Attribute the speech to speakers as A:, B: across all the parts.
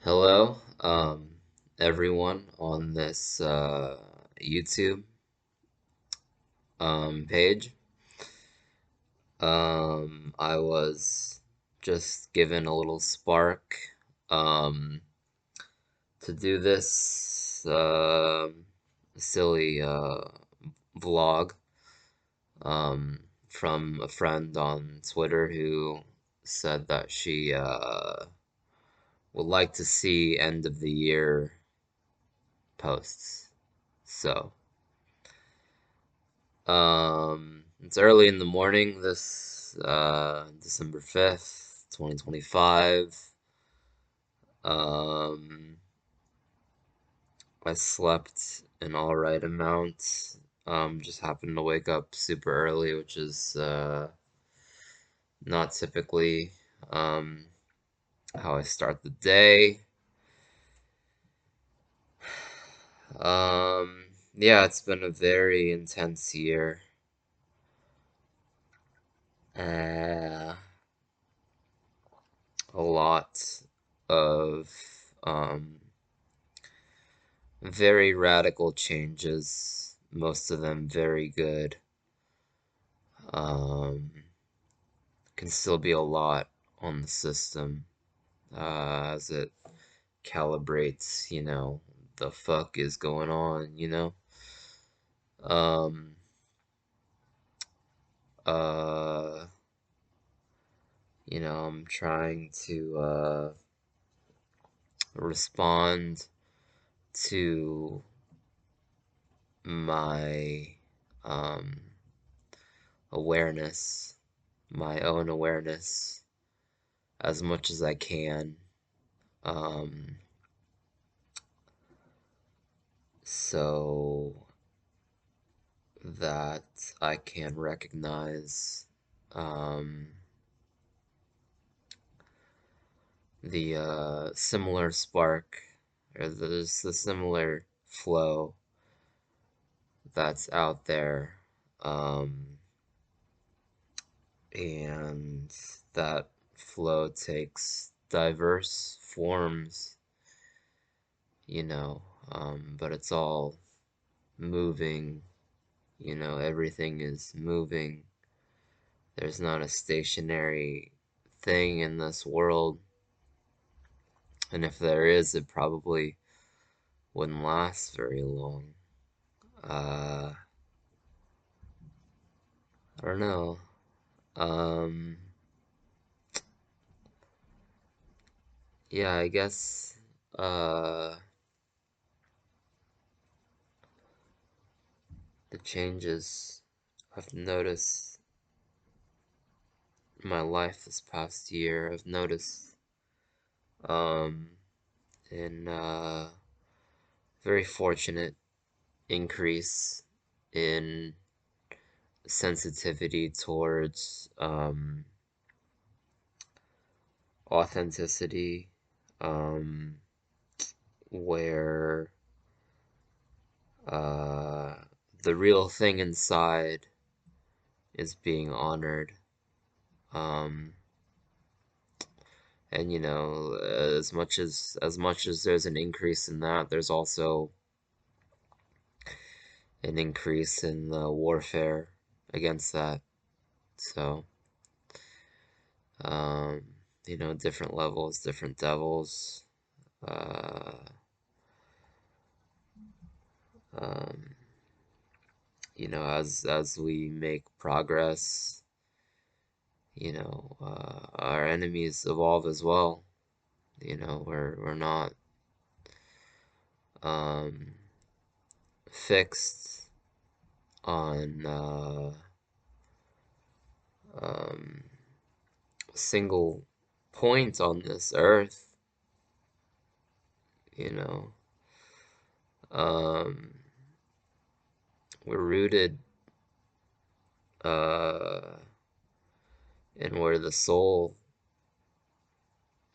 A: Hello, everyone on this YouTube page. I was just given a little spark um, to do this silly vlog from a friend on Twitter who said that she would like to see end of the year posts. So. It's early in the morning this December 5th, 2025. Um, I slept an alright amount. Just happened to wake up super early, which is not typically um, how I start the day. Um, yeah, it's been a very intense year. Uh, a lot of um, very radical changes, most of them very good. Um, can still be a lot on the system as it calibrates, the fuck is going on. Um, uh, I'm trying to respond to my um, awareness, my own awareness, as much as I can. Um, so that I can recognize um, the similar spark or there's the similar flow that's out there. Um, and that flow takes diverse forms, but it's all moving, everything is moving. There's not a stationary thing in this world, and if there is, it probably wouldn't last very long. Uh, I don't know. Um, yeah, I guess the changes I've noticed in my life this past year, I've noticed um, in very fortunate increase in sensitivity towards authenticity, um, where uh, the real thing inside is being honored. Um, and as much as there's an increase in that, there's also an increase in the warfare against that. So, um, different levels, different devils. Uh, um, as we make progress, our enemies evolve as well. We're not um, fixed on um, a single point on this earth. You know, um, we're rooted uh, in where the soul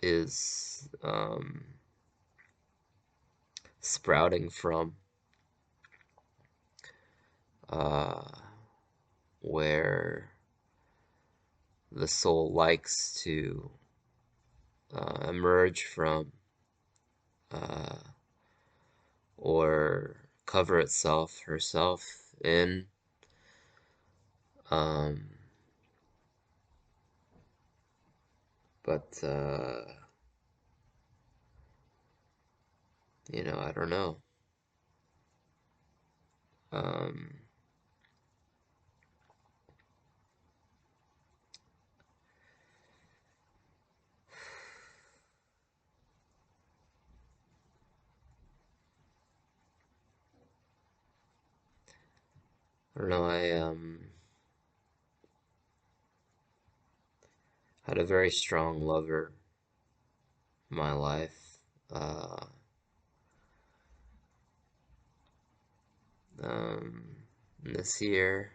A: is sprouting from, uh, where the soul likes to emerge from. uh, or cover itself herself in. Um, but I don't know. Um, I don't know. I had a very strong lover in my life. Uh, um, this year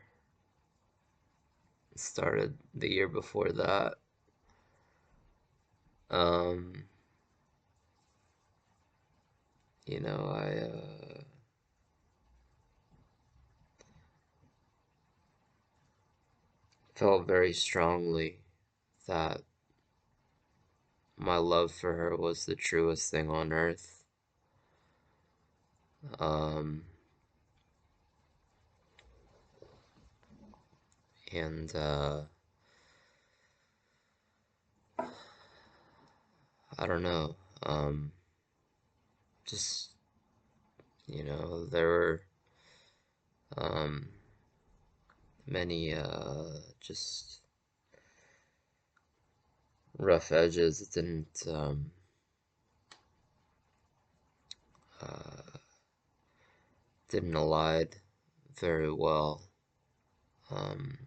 A: started the year before that. Um, I felt very strongly that my love for her was the truest thing on earth. Um, and I don't know. Just there were um, many just rough edges. It uh, didn't align very well um,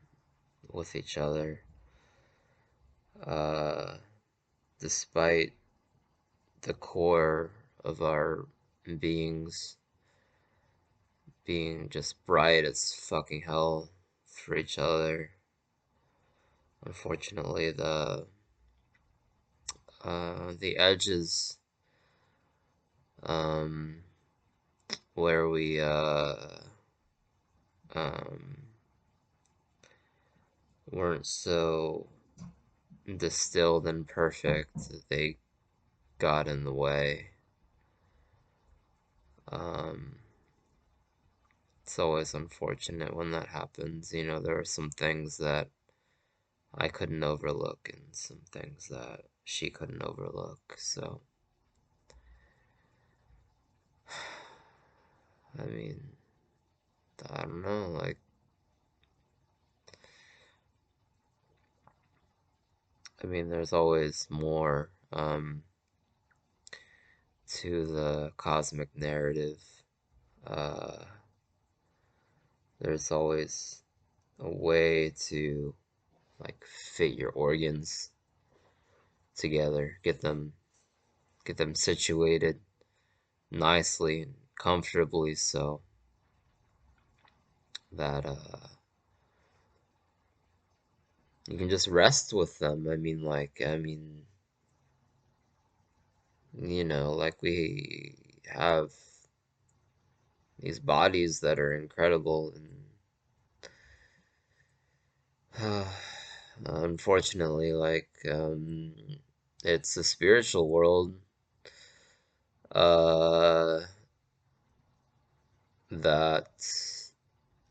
A: with each other. Uh, Despite the core of our beings being just bright as fucking hell for each other. Unfortunately, the edges um, where we um, weren't so distilled and perfect, they got in the way. Um, it's always unfortunate when that happens. There are some things that I couldn't overlook and some things that she couldn't overlook. So, I mean, I don't know, like, there's always more to the cosmic narrative. Uh, there's always a way to like fit your organs together, get them situated nicely and comfortably so that you can just rest with them. Like we have these bodies that are incredible and unfortunately, like, it's a spiritual world uh, that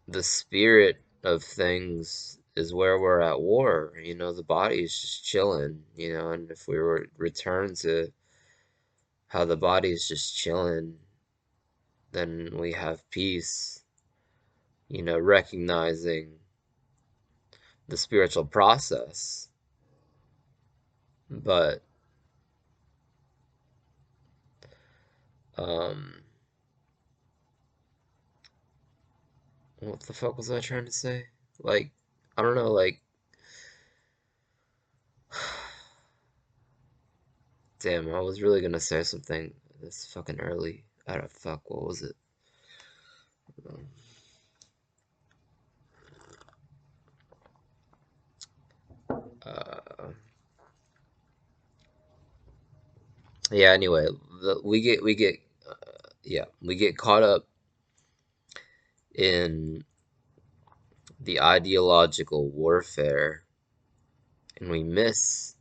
A: the spirit of things is where we're at war. The body is just chilling, and if we were return to how the body is just chilling, then we have peace, recognizing the spiritual process. But um what the fuck was I trying to say? Like, I don't know, like, damn, I was really gonna say something this fucking early. I don't fuck, what was it? Um, Uh, yeah, anyway, we get caught up in the ideological warfare and we miss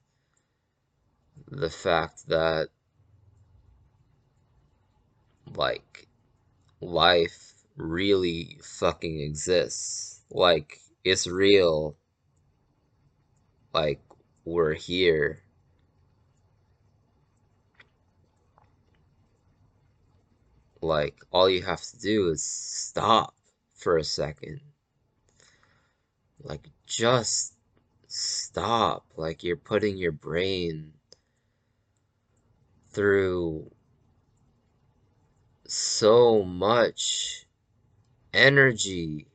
A: the fact that like life really fucking exists. Like it's real. Like we're here. Like all you have to do is stop for a second. Like just stop. Like you're putting your brain through so much energy.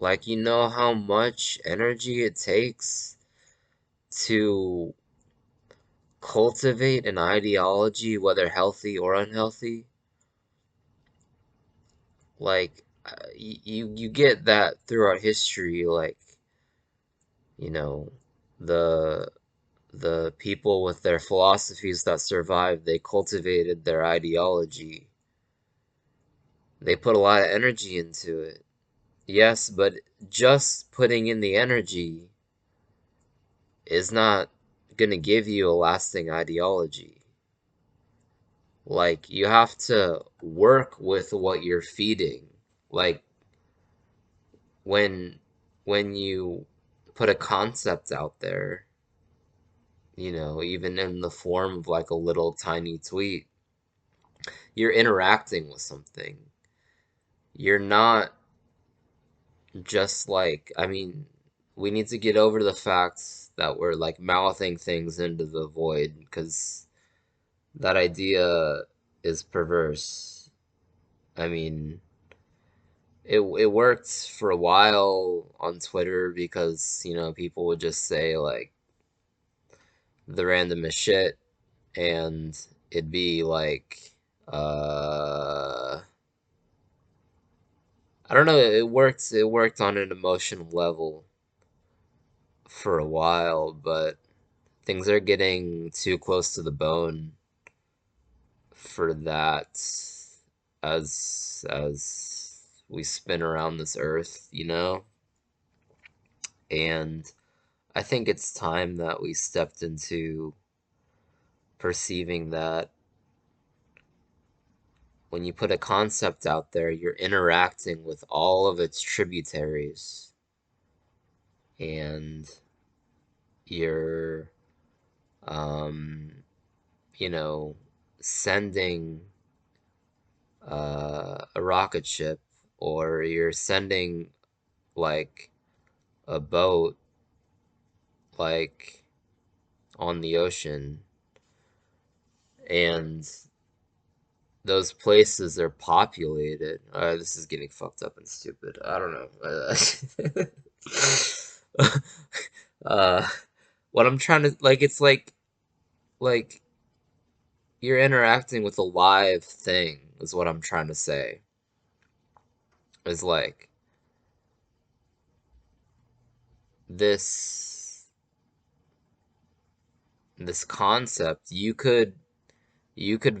A: Like you know how much energy it takes to cultivate an ideology, whether healthy or unhealthy. Like you get that throughout history. Like you know the the people with their philosophies that survived, they cultivated their ideology. They put a lot of energy into it. Yes, but just putting in the energy is not gonna give you a lasting ideology. Like you have to work with what you're feeding. Like when when you put a concept out there, even in the form of like a little tiny tweet, you're interacting with something. You're not just like, I mean, we need to get over the fact that we're like mouthing things into the void because that idea is perverse. I mean, it worked for a while on Twitter because, people would just say like the randomest shit and it'd be like I don't know, it worked on an emotional level for a while, but things are getting too close to the bone for that as we spin around this earth. And I think it's time that we stepped into perceiving that when you put a concept out there, you're interacting with all of its tributaries and you're, um, you know, sending a rocket ship or you're sending like a boat like on the ocean and those places are populated. This is getting fucked up and stupid. I don't know. uh, what I'm trying to like, it's like you're interacting with a live thing. Is what I'm trying to say. Is like this this concept. You could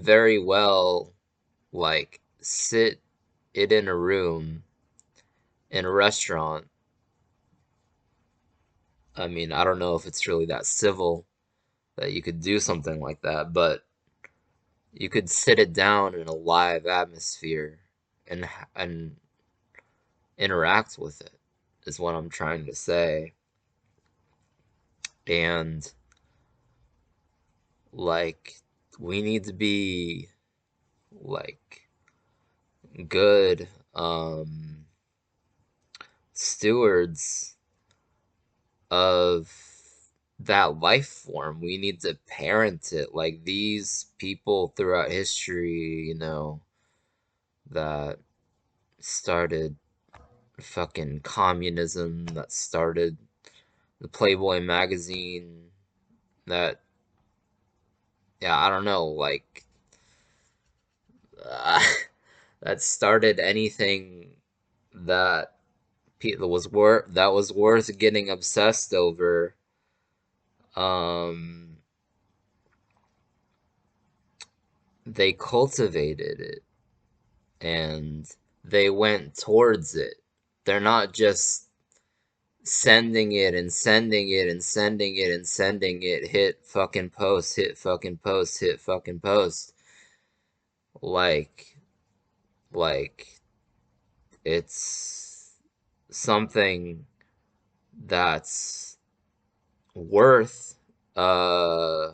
A: very well like sit it in a room in a restaurant. I mean, I don't know if it's really that civil that you could do something like that, but you could sit it down in a live atmosphere and interact with it is what I'm trying to say. And like we need to be like good stewards of that life form. We need to parent it like these people throughout history, that started fucking communism, that started the Playboy magazine, that, yeah, I don't know, like, uh, that started anything that that was worth getting obsessed over. Um, they cultivated it and they went towards it. They're not just sending it and sending it and sending it and sending it, hit fucking post, hit fucking post, hit fucking post. Like, like it's something that's worth uh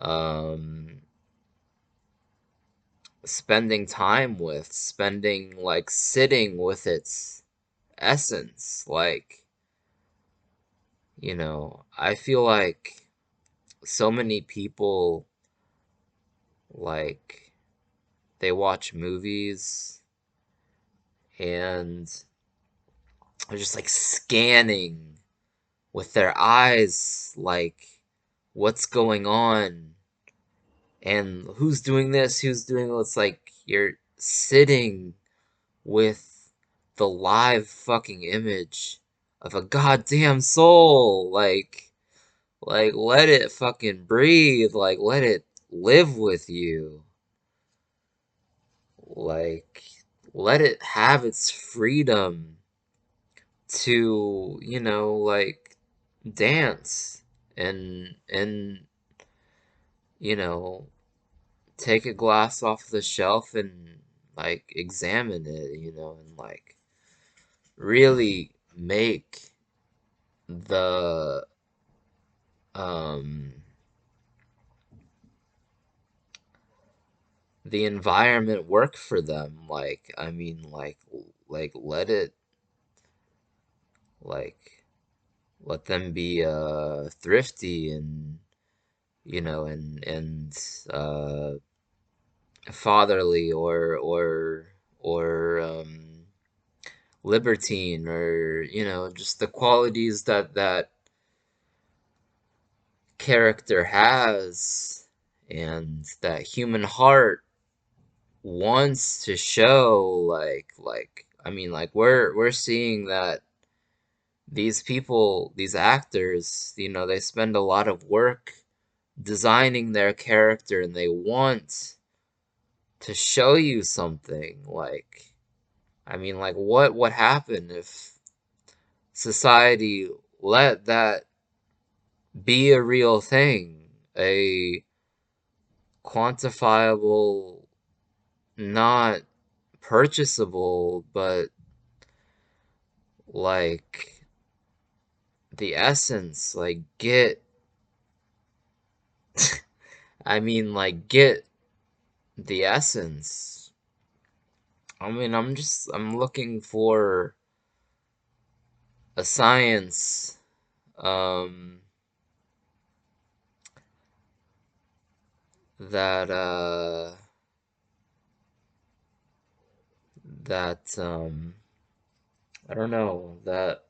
A: um spending time with, spending like sitting with its essence. Like, I feel like so many people, like, they watch movies and they're just like scanning with their eyes, like, what's going on and who's doing this, who's doing it's like you're sitting with the live fucking image of a goddamn soul. Like let it fucking breathe. Like let it live with you. Like let it have its freedom to, like dance and you know, take a glass off the shelf and like examine it, and like really make the um the environment work for them. Like, I mean, like let it, like let them be thrifty and and fatherly or libertine, or just the qualities that character has and that human heart wants to show. Like I mean, like we're seeing that these people, these actors, they spend a lot of work designing their character and they want to show you something. Like, I mean, like what would happen if society let that be a real thing, a quantifiable, not purchasable, but like the essence, like get, I mean, like get the essence. I mean, I'm looking for a science, um, that, I don't know, that,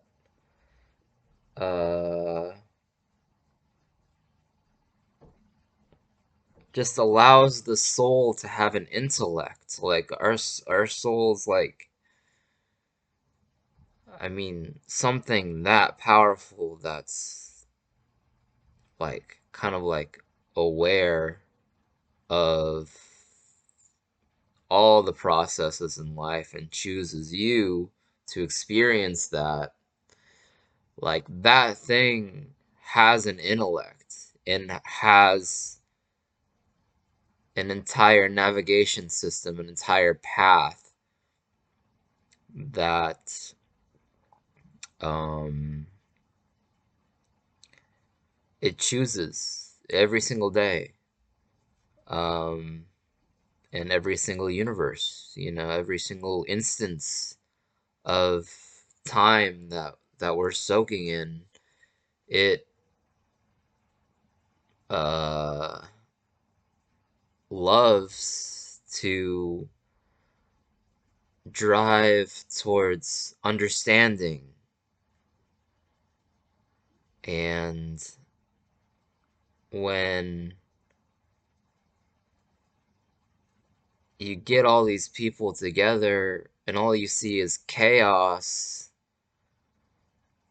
A: uh, just allows the soul to have an intellect. Like our souls, like, I mean, something that powerful that's like kind of like aware of all the processes in life and chooses you to experience that. Like that thing has an intellect and has an entire navigation system, an entire path that um it chooses every single day, um in every single universe, every single instance of time that we're soaking in. It uh loves to drive towards understanding. And when you get all these people together and all you see is chaos,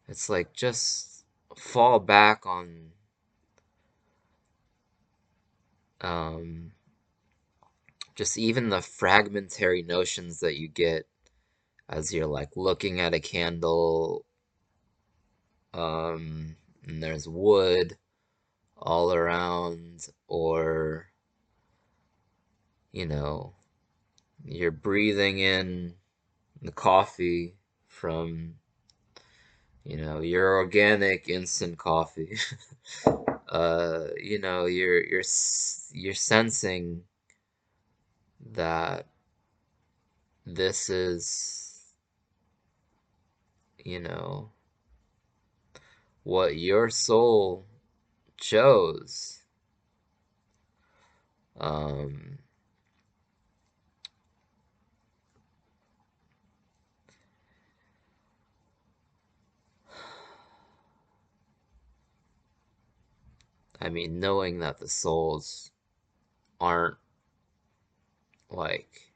A: it's like just fall back on um, just even the fragmentary notions that you get as you're like looking at a candle, and there's wood all around, or you know You're breathing in the coffee from, your organic instant coffee. You're sensing that this is, you know, what your soul chose. Um, I mean, knowing that the souls aren't like,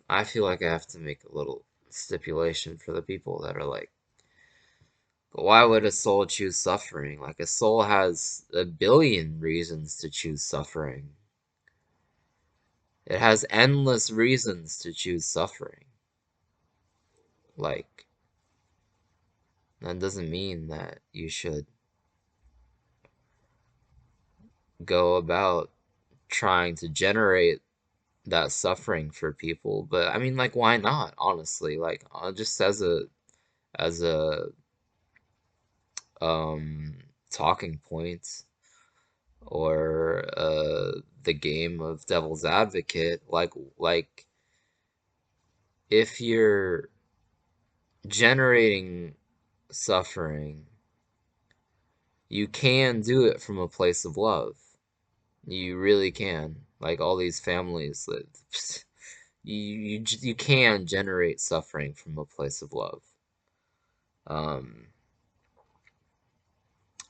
A: I feel like I have to make a little stipulation for the people that are like, but why would a soul choose suffering? Like, a soul has a billion reasons to choose suffering. It has endless reasons to choose suffering. Like, that doesn't mean that you should go about trying to generate that suffering for people. But I mean, like, why not? Honestly, like, just as a um talking point, or the game of devil's advocate, like if you're generating suffering, you can do it from a place of love. You really can. Like all these families that you can generate suffering from a place of love. Um,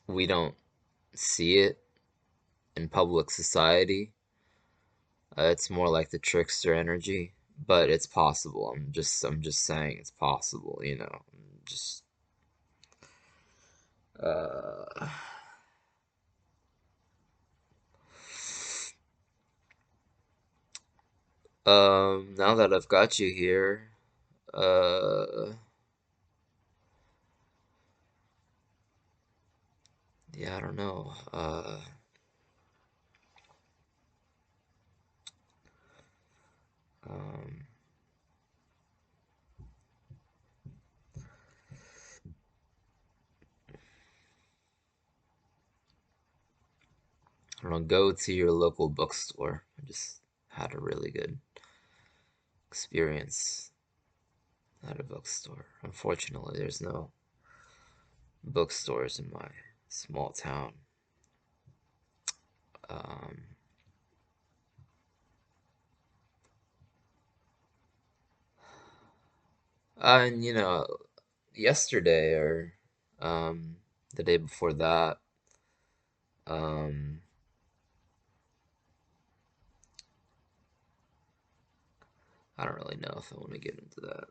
A: we don't see it in public society. It's more like the trickster energy, but it's possible. I'm just saying it's possible. Just uh, now that I've got you here, uh, yeah, I don't know. Um, I don't know. Go to your local bookstore. I just had a really good experience at a bookstore. Unfortunately, there's no bookstores in my small town. Um, and yesterday or um, the day before that, um, I don't really know if I want to get into that.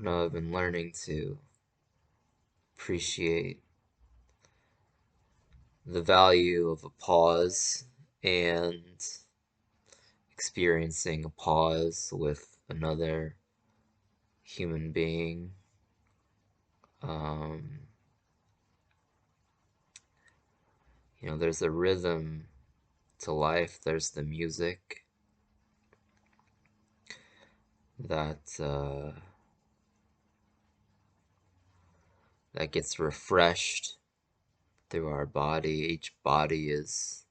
A: I've been learning to appreciate the value of a pause and experiencing a pause with another human being. Um, there's a rhythm to life. There's the music that gets refreshed through our body. Each body is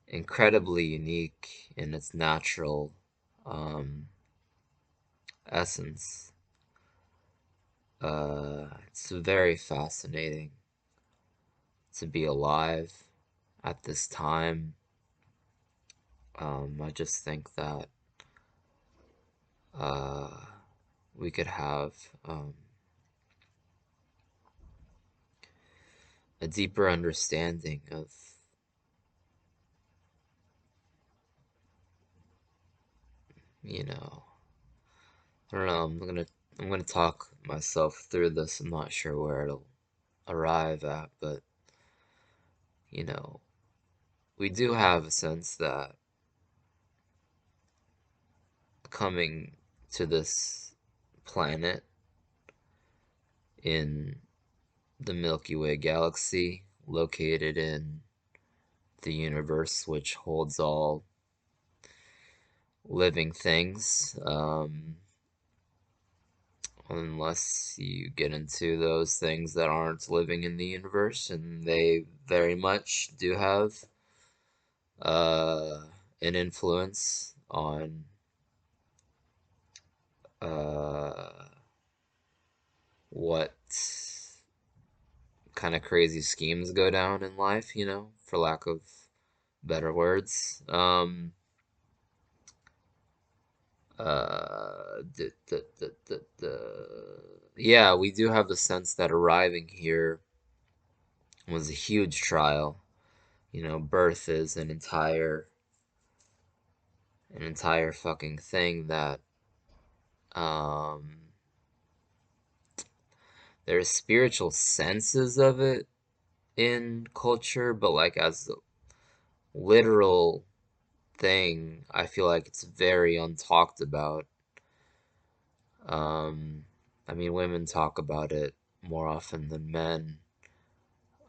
A: incredibly unique in its natural um, essence. It's very fascinating to be alive at this time. I just think that uh, we could have a deeper understanding of, you know, I don't know. I'm gonna talk myself through this. I'm not sure where it'll arrive at, but you know, we do have a sense that coming to this planet in the Milky Way galaxy, located in the universe which holds all living things, unless you get into those things that aren't living in the universe, and they very much do have uh, an influence on uh, what kind of crazy schemes go down in life, for lack of better words. Yeah, we do have the sense that arriving here was a huge trial. Birth is an entire fucking thing that um there's spiritual senses of it in culture, but like as a literal thing, I feel like it's very untalked about. Um, I mean, women talk about it more often than men.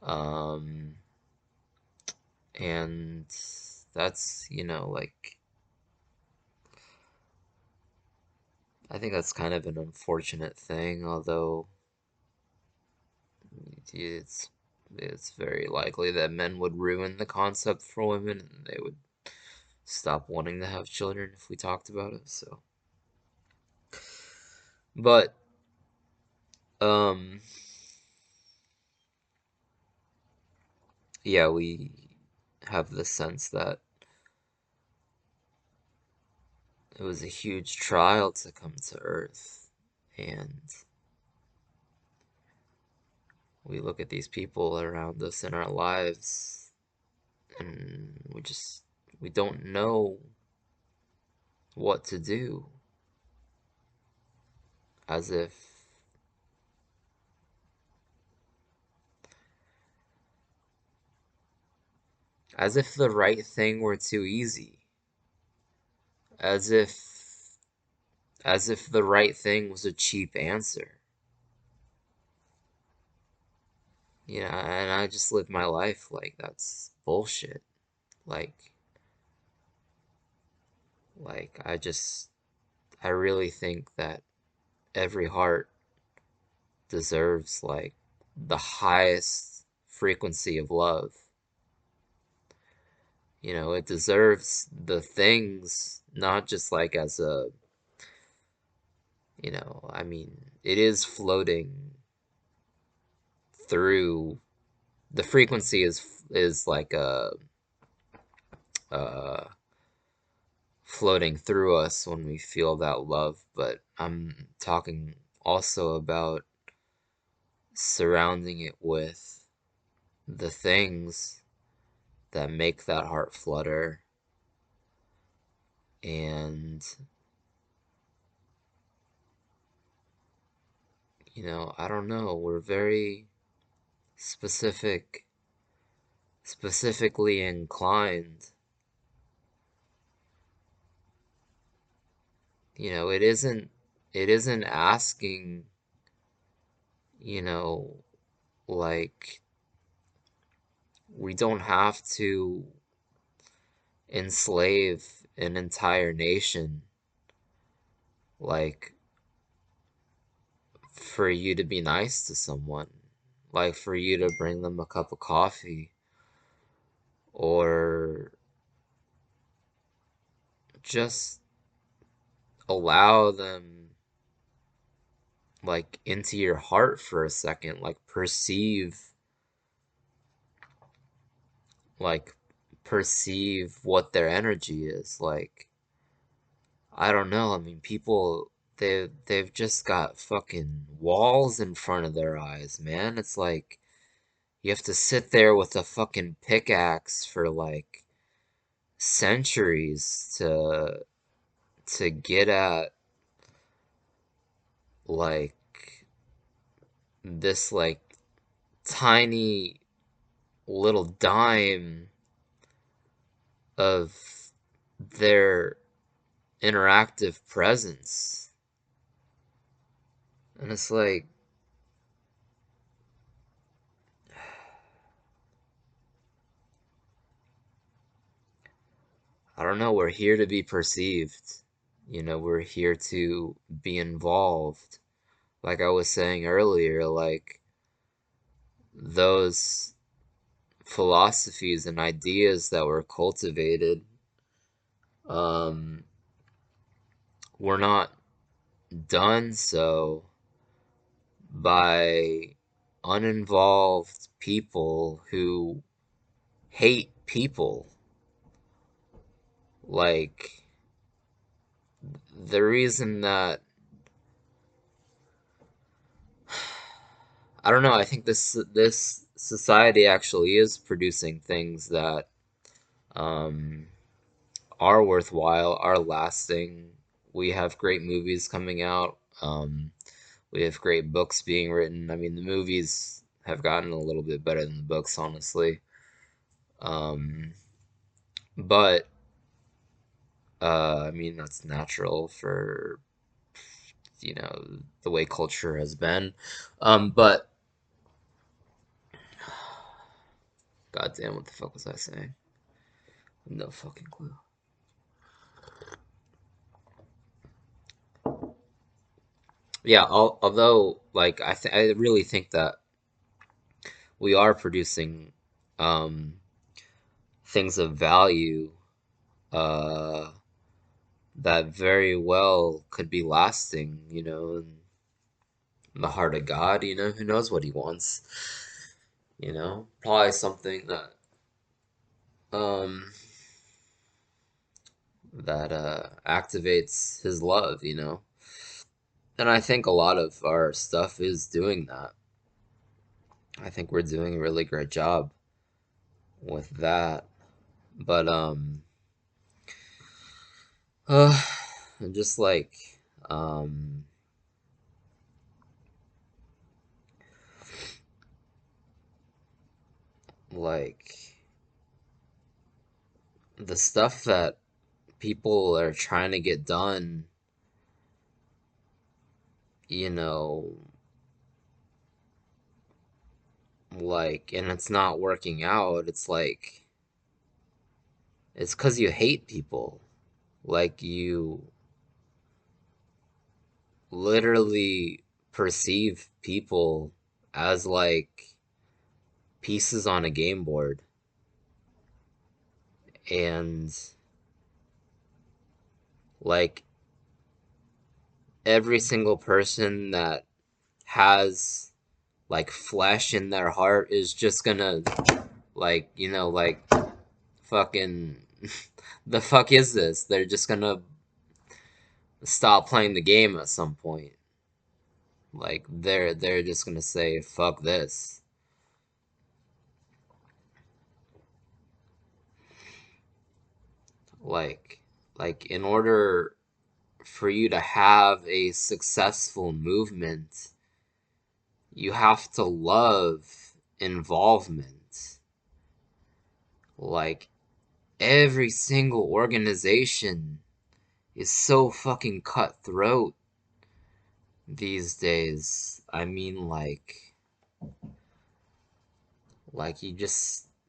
A: Um, and that's, like, I think that's kind of an unfortunate thing, although it's it's very likely that men would ruin the concept for women and they would stop wanting to have children if we talked about it. So, but um yeah, we have the sense that it was a huge trial to come to Earth. And we look at these people around us in our lives, and we don't know what to do. As if, as if the right thing were too easy. As if, as if the right thing was a cheap answer. And I just live my life like that's bullshit. Like, I really think that every heart deserves like the highest frequency of love. It deserves the things, not just like as I mean, it is floating through the frequency is like uh floating through us when we feel that love, but I'm talking also about surrounding it with the things that make that heart flutter. And I don't know, we're very specifically inclined. It isn't asking, you know like, we don't have to enslave an entire nation, like, for you to be nice to someone, like for you to bring them a cup of coffee, or just allow them like into your heart for a second, like perceive what their energy is like. I don't know. I mean, people, they've just got fucking walls in front of their eyes, man. It's like you have to sit there with a fucking pickaxe for like centuries to get at like this like tiny little dime of their interactive presence. And it's like, I don't know, we're here to be perceived. We're here to be involved. Like I was saying earlier, like those philosophies and ideas that were cultivated, um, were not done so by uninvolved people who hate people. Like, the reason that, I don't know, I think this society actually is producing things that um, are worthwhile, are lasting. We have great movies coming out. We have great books being written. I mean, the movies have gotten a little bit better than the books, honestly. Um, but I mean, that's natural for, the way culture has been. But goddamn, what the fuck was I saying? No fucking clue. Yeah, although like I really think that we are producing um things of value uh that very well could be lasting, in the heart of God, who knows what he wants, probably something um that activates his love, And I think a lot of our stuff is doing that. I think we're doing a really great job with that. But uh, just um like the stuff that people are trying to get done, you know, and it's not working out, it's like it's 'cause you hate people. Like you literally perceive people as like pieces on a game board, and like every single person that has like flesh in their heart is just gonna like fucking the fuck is this? They're just gonna stop playing the game at some point. Like they're just gonna say fuck this. Like like in order for you to have a successful movement, you have to love involvement. Like every single organization is so fucking cutthroat these days. I mean, like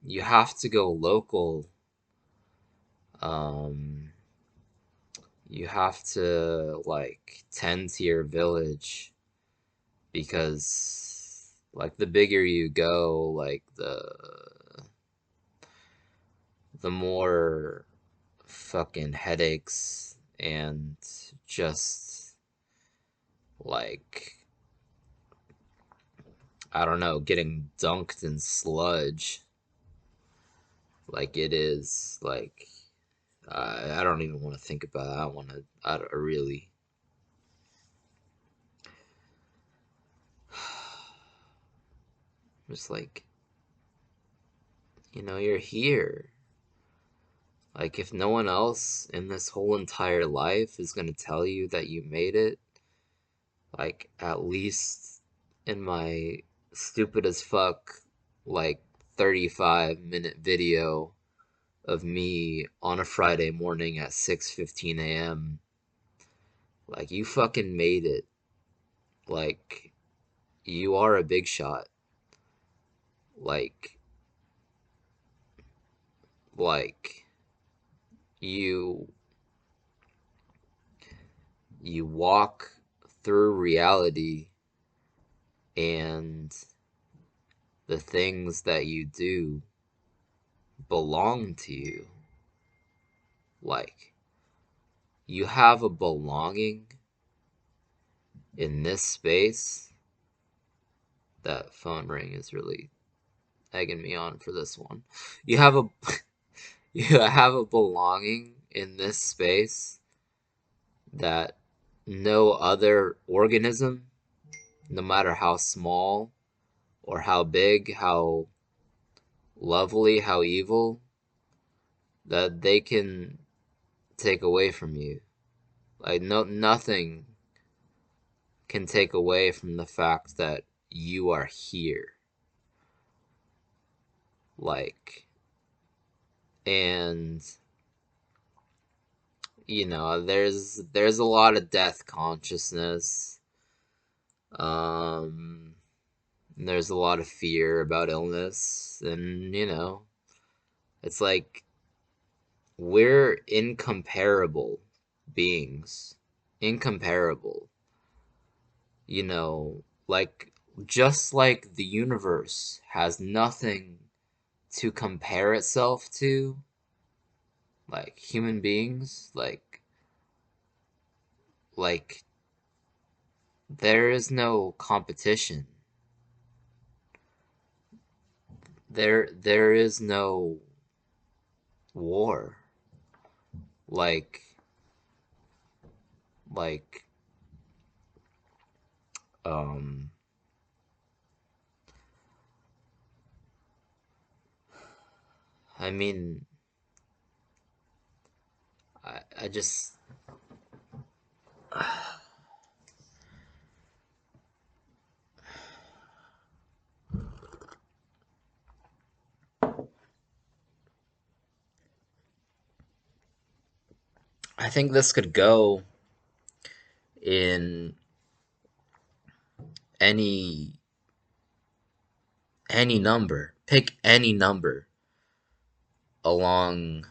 A: you have to go local. Um, you have to like tend to your village because like the bigger you go, like the more fucking headaches and just like I don't know, getting dunked in sludge like it is like I don't even want to think about it. I want to I really just like you're here. Like if no one else in this whole entire life is going to tell you that you made it, like at least in my stupid as fuck like 35-minute video of me on a Friday morning at 6:15 a.m. Like, you fucking made it. Like, you are a big shot. Like, like, you you walk through reality, and the things that you do belong to you. Like, you have a belonging in this space. That phone ring is really egging me on for this one. You have a you have a belonging in this space that no other organism, no matter how small or how big, how lovely, how evil, that they can take away from you. Like, nothing can take away from the fact that you are here. Like, and there's a lot of death consciousness. Um, there's a lot of fear about illness, and it's like we're incomparable beings, incomparable. Like, just like the universe has nothing to compare itself to, like human beings, like there is no competition. There is no war. Like like um I mean, I just I think this could go in any any number. Pick any number along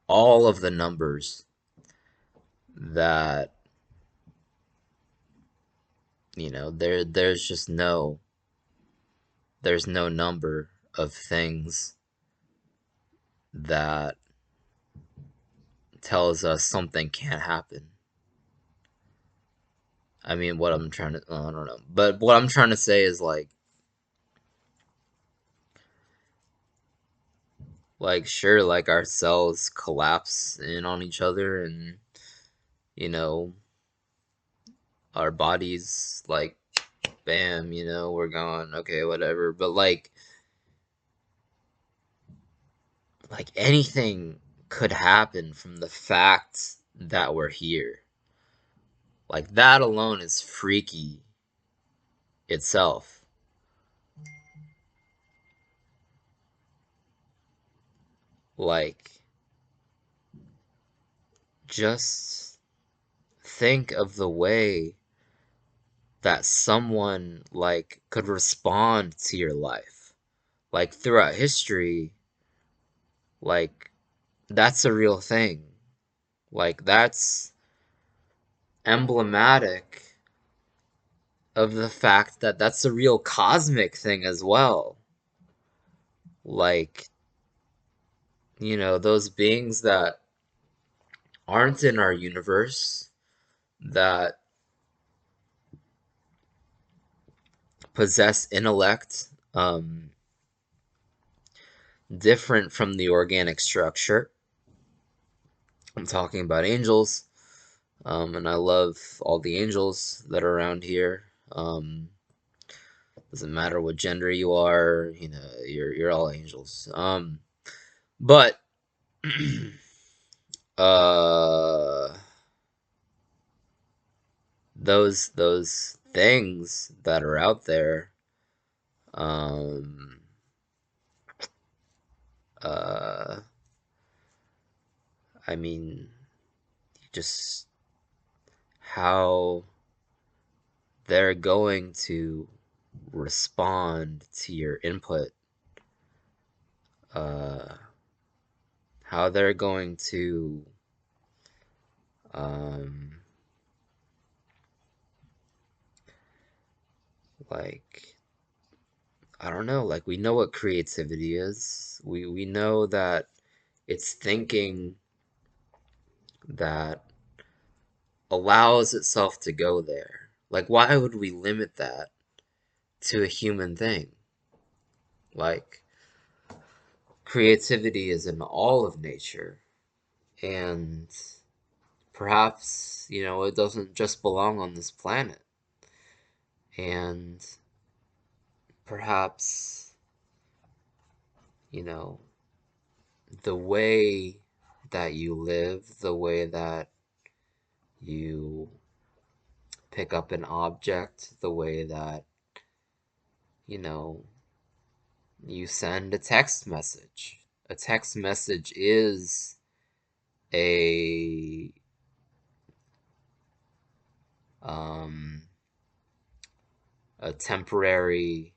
A: all of the numbers that there's no number of things that tells us something can't happen. I mean, what I'm trying to, I don't know, but what I'm trying to say is like sure, like our cells collapse in on each other, and you know, our bodies like bam, we're gone, okay, whatever. But like anything could happen from the fact that we're here. Like, that alone is freaky itself. Like, just think of the way that someone like could respond to your life. Like, throughout history, like, that's a real thing. Like, that's emblematic of the fact that that's a real cosmic thing as well. Like, those beings that aren't in our universe, that possess intellect, different from the organic structure. I'm talking about angels, and I love all the angels that are around here. Doesn't matter what gender you are, you're all angels. But uh, those things that are out there, um, I mean, just how they're going to respond to your input, uh, how they're going to, um, like, I don't know, like we know what creativity is. We know that it's thinking that allows itself to go there. Like, why would we limit that to a human thing? Like, creativity is in all of nature, and perhaps, it doesn't just belong on this planet. And perhaps, you know, the way that you live, the way that you pick up an object, the way that, you know, you send a text message. A text message is a um, a temporary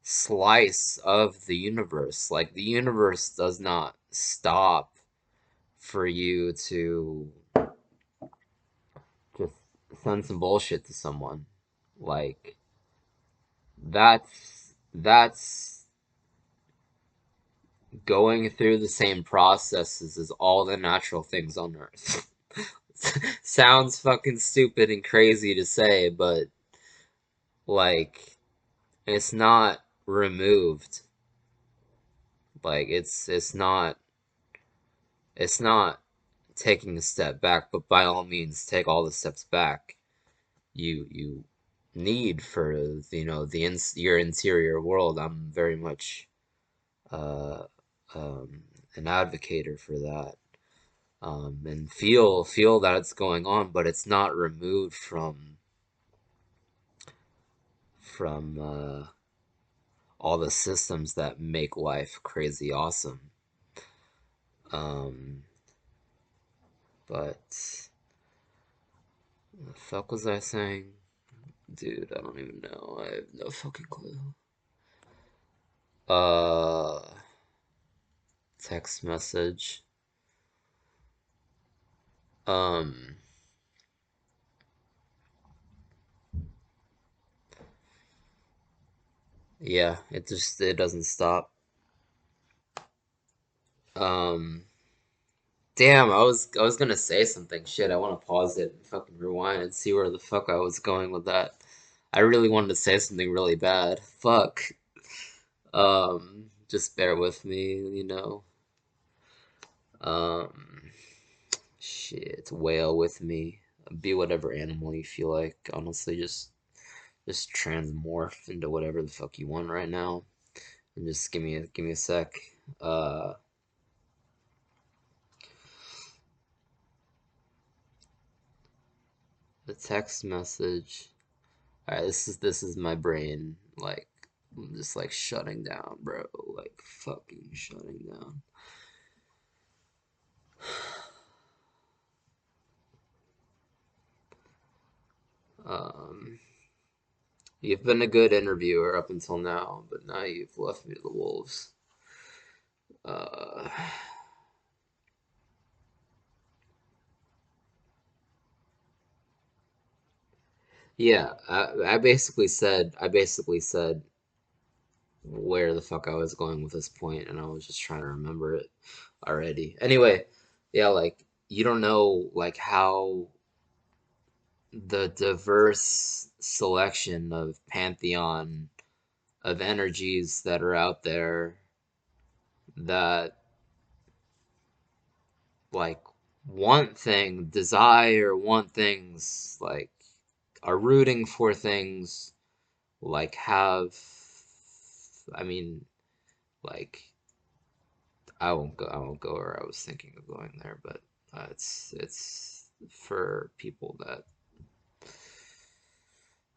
A: slice of the universe. Like the universe does not stop for you to just send some bullshit to someone. Like that's going through the same processes as all the natural things on Earth. Sounds fucking stupid and crazy to say, but like it's not removed. Like it's not taking a step back, but by all means take all the steps back you need for your interior world. I'm very much uh an advocator for that. And feel that it's going on, but it's not removed from all the systems that make life crazy awesome. Um, but the fuck was I saying? Dude, I don't even know. I have no fucking clue. Uh, text message. Um, yeah, it doesn't stop. Um, damn, I was gonna say something. Shit, I want to pause it and fucking rewind and see where the fuck I was going with that. I really wanted to say something really bad. Fuck. Just bear with me. Um, shit, wail with me. Be whatever animal you feel like. Honestly, just transmorph into whatever the fuck you want right now, and just give me a sec. Uh, the text message. All right, this is my brain like just like shutting down, bro. Like fucking shutting down. Um, you've been a good interviewer up until now, but now you've left me to the wolves. Uh, yeah, I basically said where the fuck I was going with this point, and I was just trying to remember it already. Anyway, yeah, like you don't know like how the diverse selection of pantheon of energies that are out there that like want things, like are rooting for things, like have, I mean, like I won't go where I was thinking of going there, but it's for people that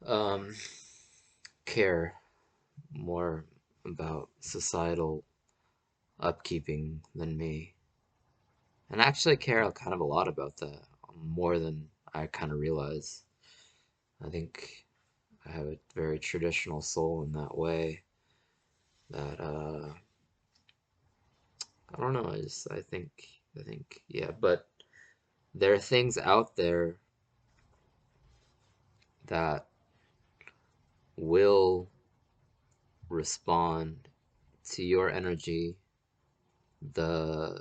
A: um care more about societal upkeeping than me, And I actually care kind of a lot about that, more than I kind of realize. I think I have a very traditional soul in that way that I don't know, I think yeah, but there are things out there that will respond to your energy the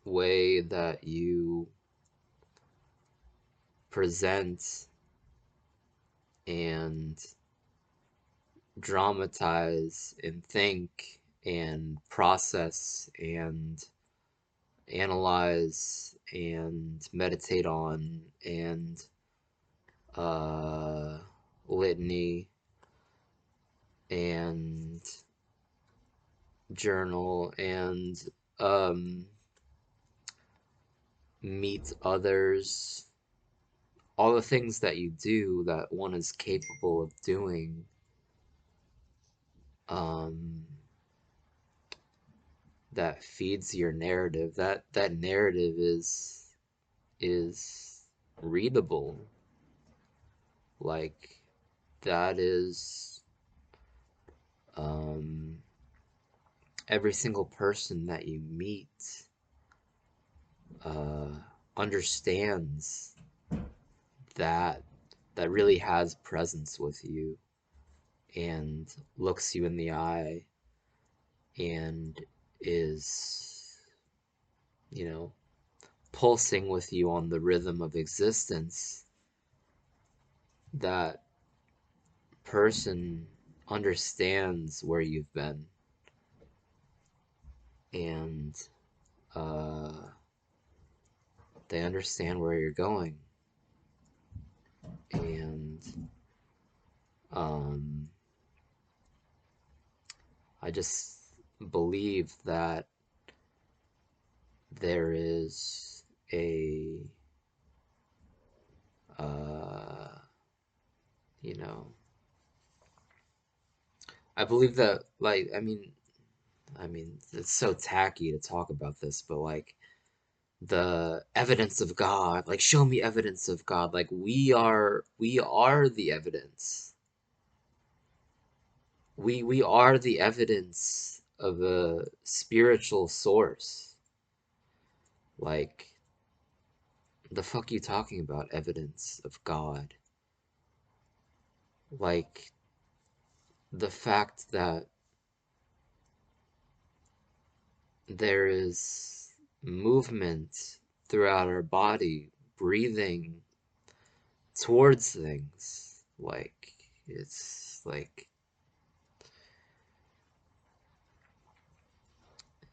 A: way that you present and dramatize and think and process and analyze and meditate on and uh, litany and journal and um, meet others, all the things that you do that one is capable of doing, um, that feeds your narrative. That narrative is readable. Like that is um, every single person that you meet uh, understands that that really has presence with you and looks you in the eye and is, you know, pulsing with you on the rhythm of existence. That person understands where you've been and uh, they understand where you're going. And um, I just believe that there is a, uh, you know, I believe that, like, I mean, it's so tacky to talk about this, but like the evidence of God, like, show me evidence of God. Like, we are the evidence. We are the evidence of a spiritual source. Like, the fuck you talking about evidence of God? Like, the fact that there is movement throughout our body, breathing towards things. Like, it's like,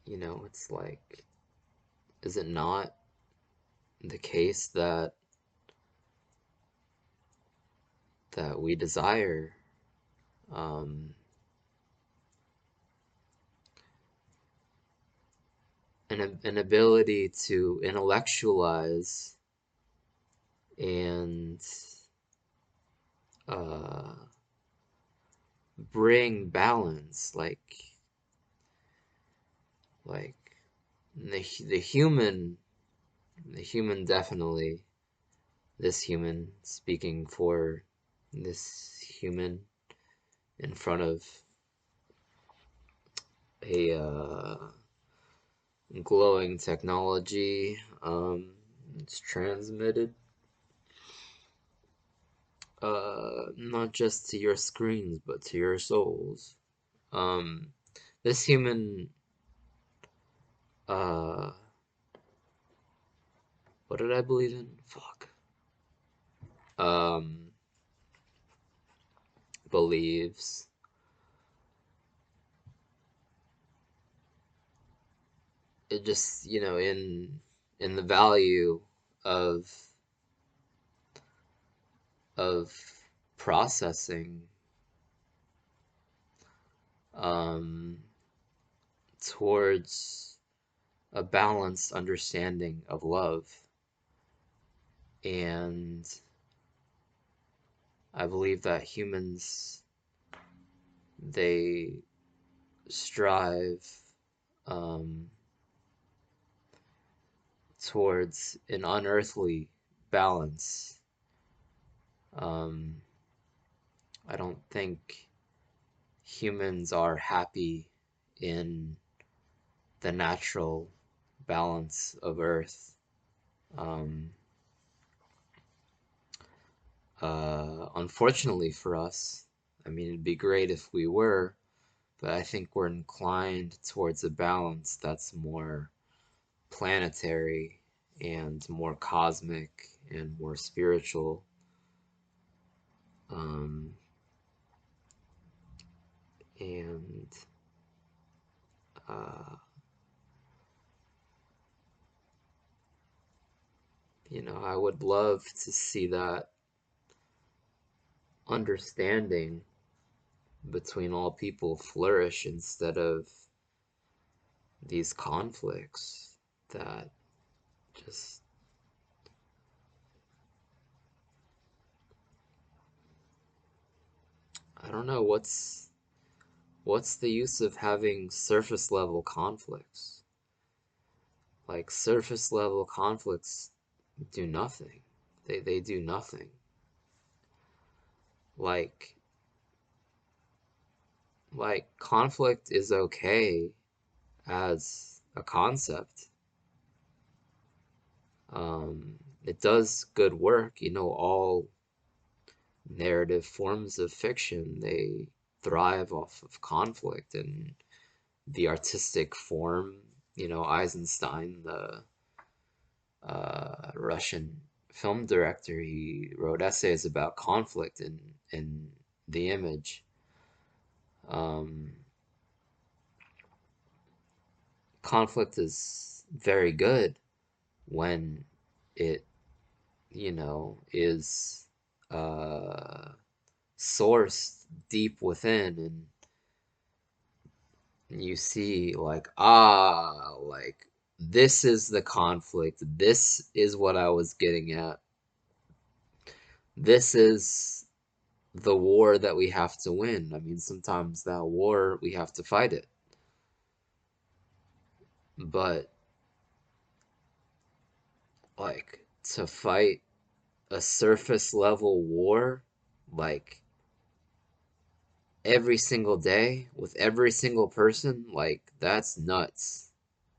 A: it's like, is it not the case that we desire um, an ability to intellectualize and uh, bring balance, like the human, the human definitely, this human speaking for this human in front of a glowing technology. It's transmitted not just to your screens but to your souls. Um, this human, uh, what did I believe in? Fuck. Um, believes it just, in the value of of processing um towards a balanced understanding of love. And I believe that humans, they strive um, towards an unearthly balance. Um, I don't think humans are happy in the natural balance of Earth. Um, Unfortunately for us, I mean, it'd be great if we were, but I think we're inclined towards a balance that's more planetary and more cosmic and more spiritual. Um, and uh, I would love to see that understanding between all people flourish instead of these conflicts that just, I don't know, what's the use of having surface level conflicts? Like surface level conflicts do nothing. They do nothing. Like conflict is okay as a concept. It does good work. All narrative forms of fiction, they thrive off of conflict, and the artistic form, Eisenstein, the Russian film director, he wrote essays about conflict in the image. Um, Conflict is very good when it, is sourced deep within, and you see, like, like, this is the conflict, this is what I was getting at, this is the war that we have to win. I mean, sometimes that war we have to fight it, but like to fight a surface level war, like every single day with every single person, like that's nuts.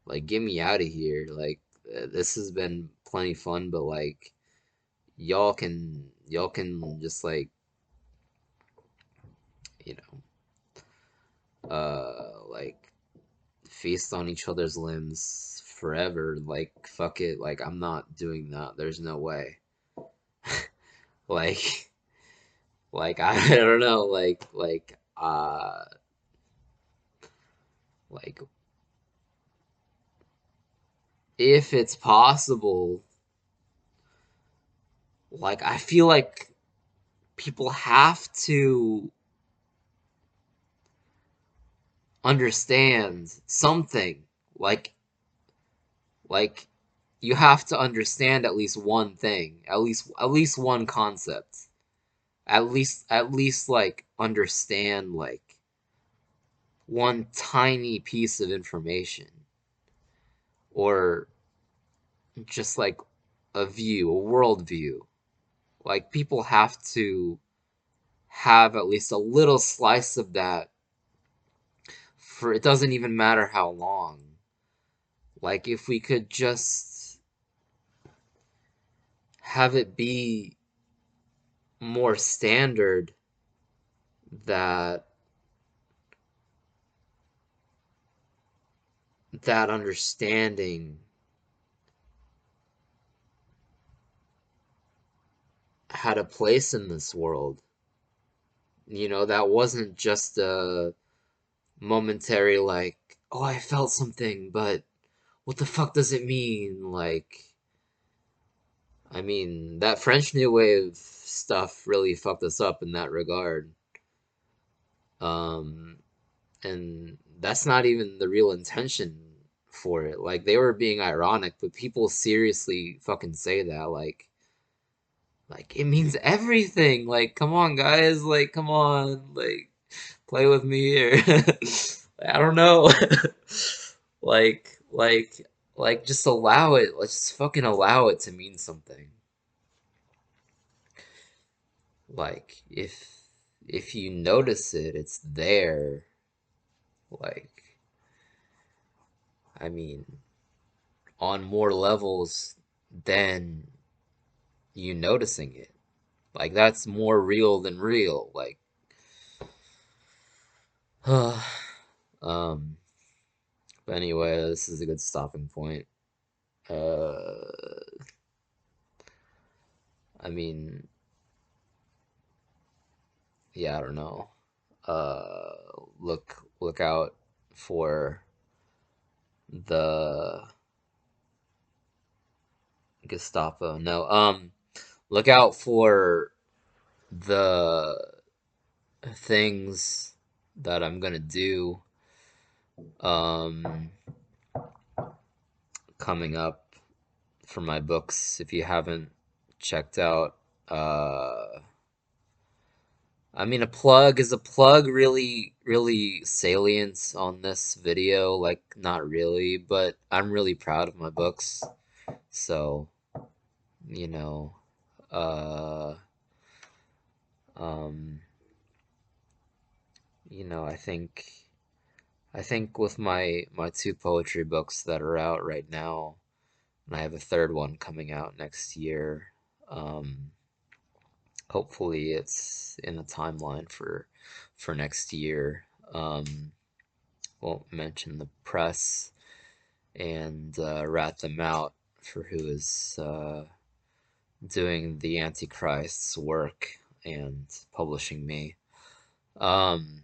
A: Like, get me out of here. Like, this has been plenty fun, but like, y'all can just like, you like feast on each other's limbs forever. Like, fuck it. Like, I'm not doing that. There's no way. Like, I don't know. Like if it's possible, like I feel like people have to understand something. Like like you have to understand at least one thing, at least one concept. At least like understand like one tiny piece of information, or just like a world view. Like, people have to have at least a little slice of that, for it doesn't even matter how long. Like, if we could just have it be more standard that that understanding had a place in this world. That wasn't just a momentary, like, oh, I felt something, but what the fuck does it mean? Like, I mean, that French New Wave stuff really fucked us up in that regard. Um, and that's not even the real intention for it. Like, they were being ironic, but people seriously fucking say that. Like it means everything. Like, come on, guys. Like, come on. Like, play with me here. I don't know. like, like, Like, just allow it. Let's just fucking allow it to mean something. Like, if you notice it, it's there. Like, I mean, on more levels than you noticing it. Like, that's more real than real. Like, um, but anyway, this is a good stopping point. Uh, I mean, yeah, I don't know. Uh, look out for the Gestapo. No, look out for the things that I'm gonna do um coming up for my books. If you haven't checked out, I mean, a plug is a plug really salient on this video? Like, not really, but I'm really proud of my books. So, you know, uh, um, I think with my two poetry books that are out right now, and I have a third one coming out next year. Um, Hopefully it's in the timeline for next year. Won't mention the press and rat them out for who is doing the Antichrist's work and publishing me. Um,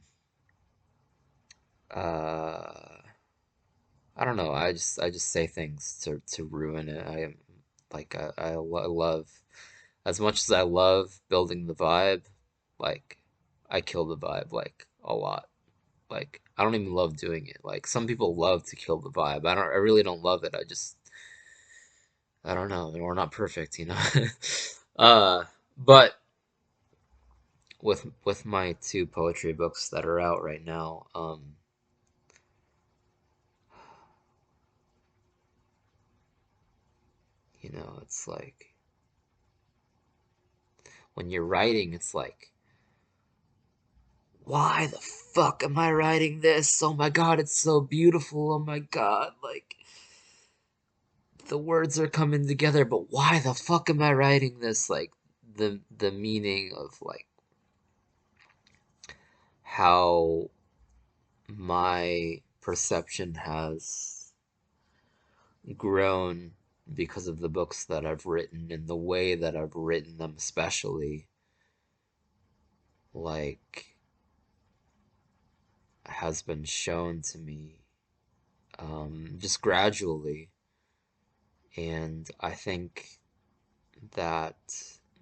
A: uh, I don't know. I just say things to ruin it. I am like I love as much as I love building the vibe. Like I kill the vibe like a lot. Like I don't even love doing it. Like some people love to kill the vibe. I really don't love it. I don't know. We're not perfect, you know. uh, but with my two poetry books that are out right now, it's like when you're writing, it's like, why the fuck am I writing this? Oh my God, it's so beautiful. Oh my God, like the words are coming together, but why the fuck am I writing this? Like the meaning of like how my perception has grown because of the books that I've written and the way that I've written them, especially like has been shown to me just gradually. And I think that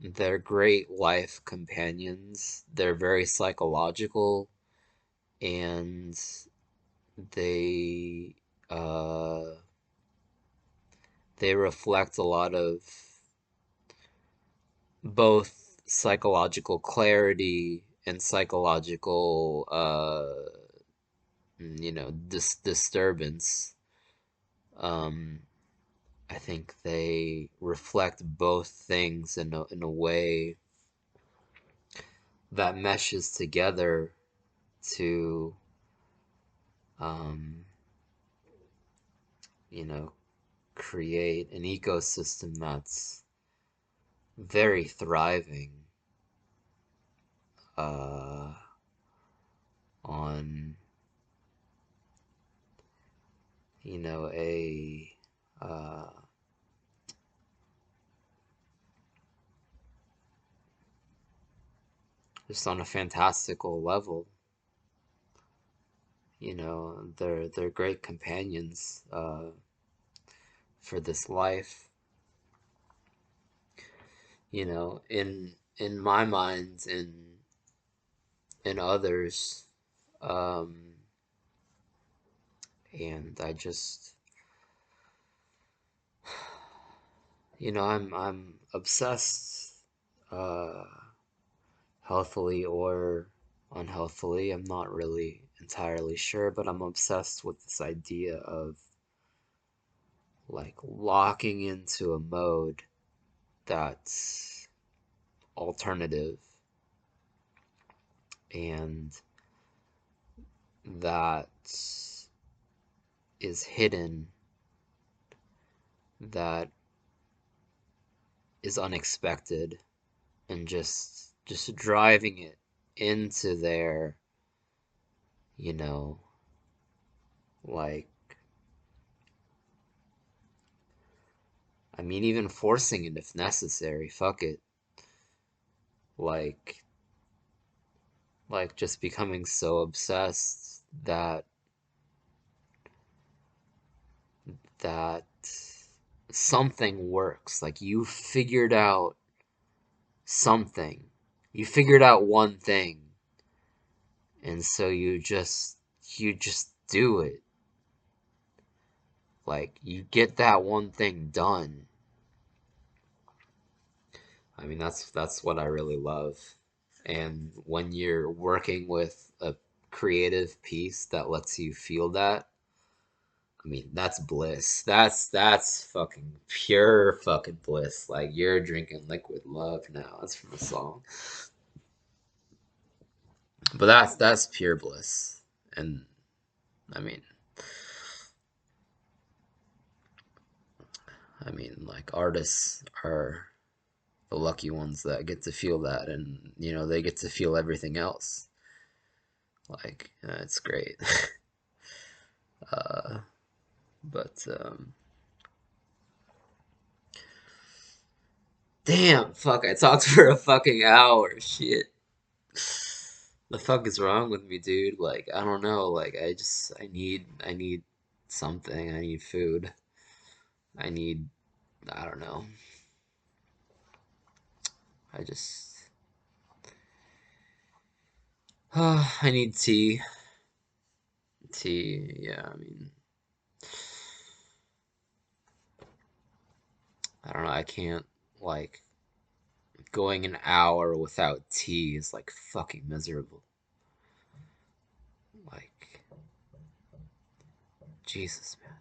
A: they're great life companions. They're very psychological and they uh, they reflect a lot of both psychological clarity and psychological disturbance. um I think they reflect both things in a way that meshes together to um you know create an ecosystem that's very thriving uh on a uh just on a fantastical level. They're great companions for this life. In my mind, in others, um, and I just I'm obsessed, uh, healthily or unhealthily. I'm not really entirely sure, but I'm obsessed with this idea of like locking into a mode that's alternative and that is hidden, that is unexpected, and just driving it into their, you know, like, I mean, even forcing it if necessary. Fuck it. Like, like just becoming so obsessed that something works. Like you figured out something. You figured out one thing, and so you just do it. Like you get that one thing done. I mean, that's what I really love. And when you're working with a creative piece that lets you feel that, I mean, that's bliss. That's fucking pure fucking bliss. Like you're drinking liquid love now. That's from a song. But that's pure bliss. And I mean, like artists are the lucky ones that get to feel that, and they get to feel everything else. Like it's great. uh, but damn, fuck! I talked for a fucking hour. Shit. The fuck is wrong with me, dude? Like, I don't know. Like, I need something. I need food. I need, I don't know. I just, I need tea. Tea, yeah, I mean, I don't know. I can't, like, going an hour without tea is like fucking miserable. Like, Jesus, man.